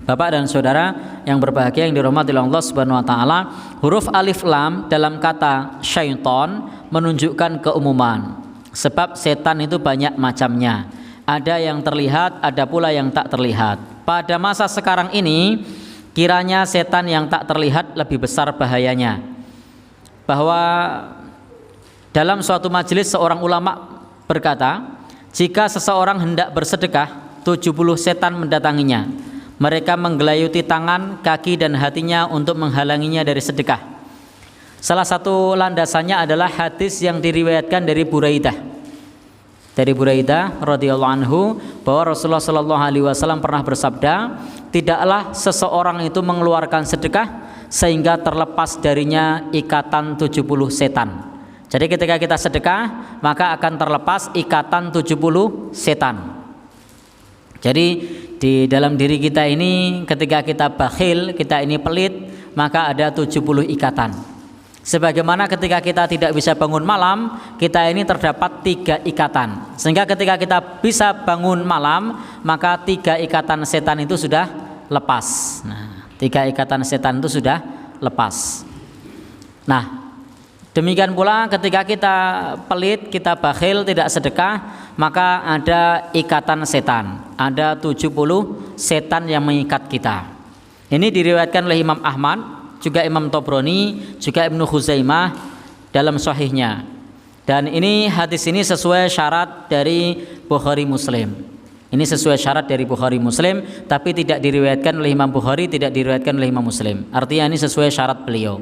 Bapak dan saudara yang berbahagia yang dirahmati oleh Allah Subhanahu wa taala, huruf alif lam dalam kata syaiton menunjukkan keumuman. Sebab setan itu banyak macamnya. Ada yang terlihat, ada pula yang tak terlihat. Pada masa sekarang ini, kiranya setan yang tak terlihat lebih besar bahayanya. Bahwa dalam suatu majelis seorang ulama berkata, jika seseorang hendak bersedekah, 70 setan mendatanginya. Mereka menggelayuti tangan, kaki dan hatinya untuk menghalanginya dari sedekah. Salah satu landasannya adalah hadis yang diriwayatkan dari Buraidah. Dari Buraidah radhiyallahu anhu bahwa Rasulullah sallallahu alaihi wasallam pernah bersabda, tidaklah seseorang itu mengeluarkan sedekah sehingga terlepas darinya ikatan 70 setan. Jadi ketika kita sedekah, maka akan terlepas ikatan 70 setan. Jadi di dalam diri kita ini ketika kita bakhil, kita ini pelit, maka ada 70 ikatan. Sebagaimana ketika kita tidak bisa bangun malam, kita ini terdapat 3 ikatan. Sehingga ketika kita bisa bangun malam, maka 3 ikatan setan itu sudah lepas. Nah, 3 ikatan setan itu sudah lepas. Nah, demikian pula ketika kita pelit, kita bakhil, tidak sedekah, maka ada ikatan setan. Ada 70 setan yang mengikat kita. Ini diriwayatkan oleh Imam Ahmad, juga Imam Tobroni, juga Ibnu Khuzaimah dalam sahihnya. Dan ini hadis ini sesuai syarat dari Bukhari Muslim. Ini sesuai syarat dari Bukhari Muslim, tapi tidak diriwayatkan oleh Imam Bukhari, tidak diriwayatkan oleh Imam Muslim. Artinya ini sesuai syarat beliau.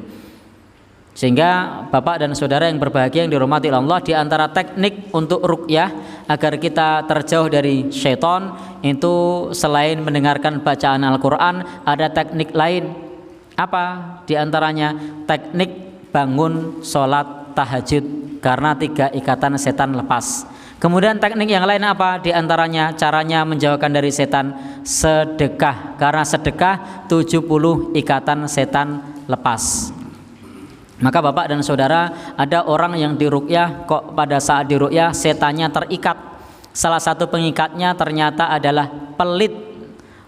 Sehingga Bapak dan saudara yang berbahagia yang dirahmati Allah, di antara teknik untuk ruqyah agar kita terjauh dari syaitan itu selain mendengarkan bacaan Al-Quran, ada teknik lain. Apa? Di antaranya teknik bangun sholat tahajud karena 3 ikatan setan lepas. Kemudian teknik yang lain apa? Di antaranya caranya menjauhkan dari setan, sedekah, karena sedekah 70 ikatan setan lepas. Maka Bapak dan saudara, ada orang yang diruqyah, kok pada saat diruqyah setannya terikat. Salah satu pengikatnya ternyata adalah pelit.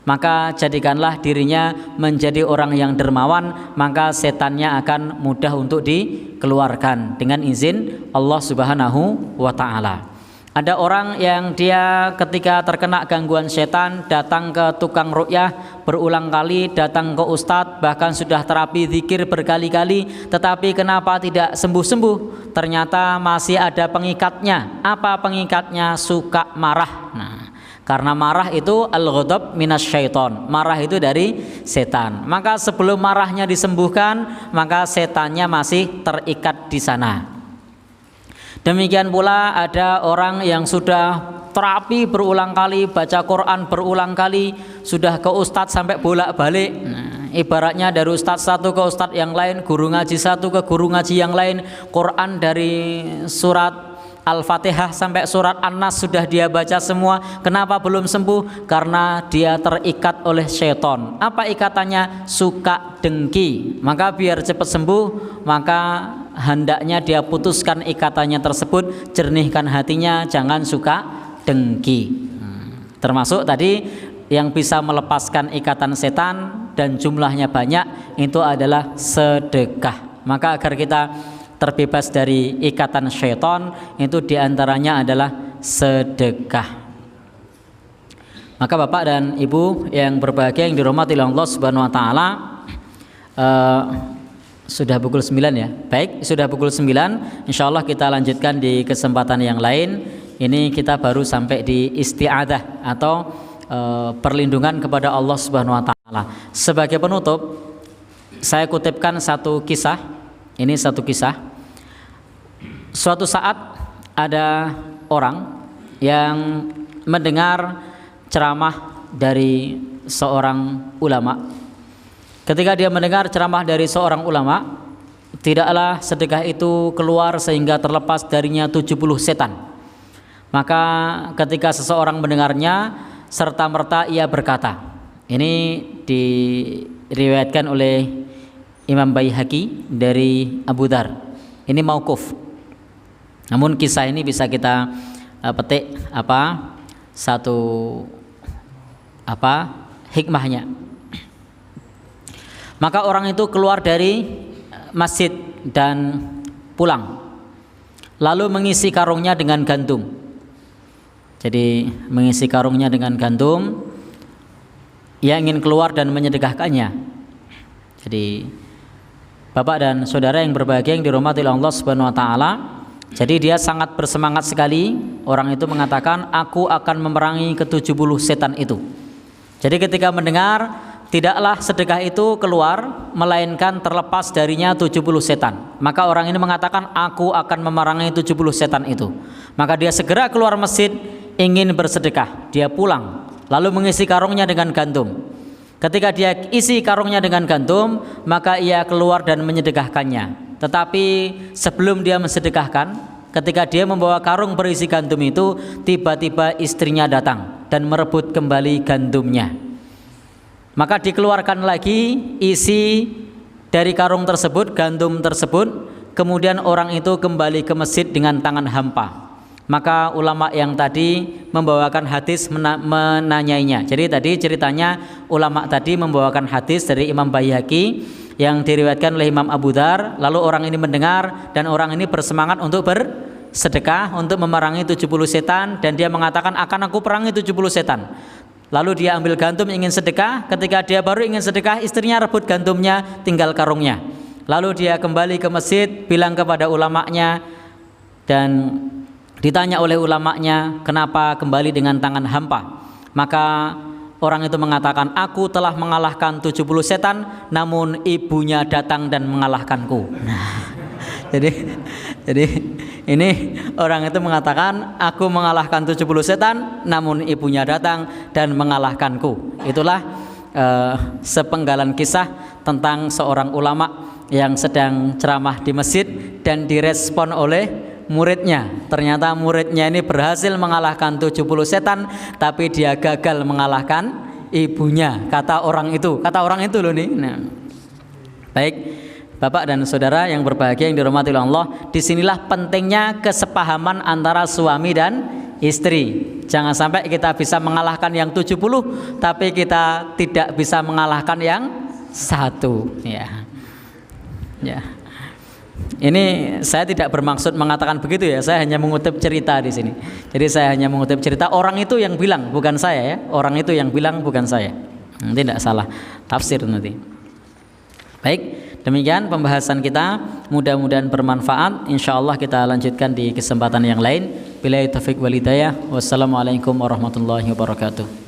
Maka jadikanlah dirinya menjadi orang yang dermawan, maka setannya akan mudah untuk dikeluarkan dengan izin Allah Subhanahu wa taala. Ada orang yang dia ketika terkena gangguan setan datang ke tukang ruqyah berulang kali, datang ke ustadz, bahkan sudah terapi zikir berkali-kali, tetapi kenapa tidak sembuh-sembuh? Ternyata masih ada pengikatnya. Apa pengikatnya? Suka marah. Nah, karena marah itu al-ghadab minasyaiton. Marah itu dari setan. Maka sebelum marahnya disembuhkan, maka setannya masih terikat di sana. Demikian pula ada orang yang sudah terapi berulang kali, baca Quran berulang kali, sudah ke ustadz sampai bolak-balik. Nah, ibaratnya dari ustadz satu ke ustadz yang lain, guru ngaji satu ke guru ngaji yang lain, Quran dari surat Al-Fatihah sampai surat An-Nas sudah dia baca semua. Kenapa belum sembuh? Karena dia terikat oleh syaitan. Apa ikatannya? Suka dengki. Maka biar cepat sembuh, maka hendaknya dia putuskan ikatannya tersebut, jernihkan hatinya, jangan suka dengki. Termasuk tadi yang bisa melepaskan ikatan setan dan jumlahnya banyak itu adalah sedekah. Maka agar kita terbebas dari ikatan syaitan, itu diantaranya adalah sedekah. Maka Bapak dan Ibu yang berbahagia yang dirahmati oleh Allah Subhanahu wa taala, sudah pukul 9 ya. Baik, sudah pukul 9. Insyaallah kita lanjutkan di kesempatan yang lain. Ini kita baru sampai di isti'adzah atau perlindungan kepada Allah Subhanahu wa taala. Sebagai penutup, saya kutipkan satu kisah. Ini satu kisah. Suatu saat ada orang yang mendengar ceramah dari seorang ulama. Ketika dia mendengar ceramah dari seorang ulama, tidaklah sedekah itu keluar sehingga terlepas darinya 70 setan. Maka ketika seseorang mendengarnya, serta-merta ia berkata, ini diriwayatkan oleh Imam Baihaqi dari Abu Dzar. Ini mauquf. Namun kisah ini bisa kita petik satu hikmahnya. Maka orang itu keluar dari masjid dan pulang, lalu mengisi karungnya dengan gandum. Jadi mengisi karungnya dengan gandum, ia ingin keluar dan menyedekahkannya. Jadi Bapak dan saudara yang berbahagia yang dirahmati oleh Allah Subhanahu wa taala, jadi dia sangat bersemangat sekali. Orang itu mengatakan, aku akan memerangi ke-70 setan itu. Jadi ketika mendengar tidaklah sedekah itu keluar melainkan terlepas darinya 70 setan, maka orang ini mengatakan, aku akan memerangi 70 setan itu. Maka dia segera keluar masjid ingin bersedekah. Dia pulang lalu mengisi karungnya dengan gandum. Ketika dia isi karungnya dengan gandum, maka ia keluar dan menyedekahkannya. Tetapi sebelum dia mensedekahkan, ketika dia membawa karung berisi gandum itu, tiba-tiba istrinya datang dan merebut kembali gandumnya. Maka dikeluarkan lagi isi dari karung tersebut, gandum tersebut. Kemudian orang itu kembali ke masjid dengan tangan hampa. Maka ulama yang tadi membawakan hadis menanyainya. Jadi tadi ceritanya ulama tadi membawakan hadis dari Imam Baihaqi yang diriwayatkan oleh Imam Abu Dzar. Lalu orang ini mendengar dan orang ini bersemangat untuk bersedekah, untuk memerangi 70 setan, dan dia mengatakan, akan aku perangi 70 setan. Lalu dia ambil gandum ingin sedekah. Ketika dia baru ingin sedekah, istrinya rebut gandumnya, tinggal karungnya. Lalu dia kembali ke masjid, bilang kepada ulamanya, dan ditanya oleh ulamanya, kenapa kembali dengan tangan hampa? Maka orang itu mengatakan, aku telah mengalahkan 70 setan, namun ibunya datang dan mengalahkanku. Nah, jadi ini orang itu mengatakan, aku mengalahkan 70 setan, namun ibunya datang dan mengalahkanku. Itulah sepenggalan kisah tentang seorang ulama yang sedang ceramah di masjid dan direspon oleh muridnya. Ternyata muridnya ini berhasil mengalahkan 70 setan, tapi dia gagal mengalahkan ibunya. Kata orang itu loh nih. Nah, baik Bapak dan saudara yang berbahagia yang dirahmati Allah, disinilah pentingnya kesepahaman antara suami dan istri. Jangan sampai kita bisa mengalahkan yang 70, tapi kita tidak bisa mengalahkan yang satu. Ya. Ini saya tidak bermaksud mengatakan begitu ya. Saya hanya mengutip cerita di sini. Jadi saya hanya mengutip cerita orang itu yang bilang, bukan saya ya. Orang itu yang bilang, bukan saya. Tidak salah tafsir nanti. Baik, demikian pembahasan kita. Mudah-mudahan bermanfaat. Insyaallah kita lanjutkan di kesempatan yang lain. Billahi taufiq wal hidayah. Wassalamualaikum warahmatullahi wabarakatuh.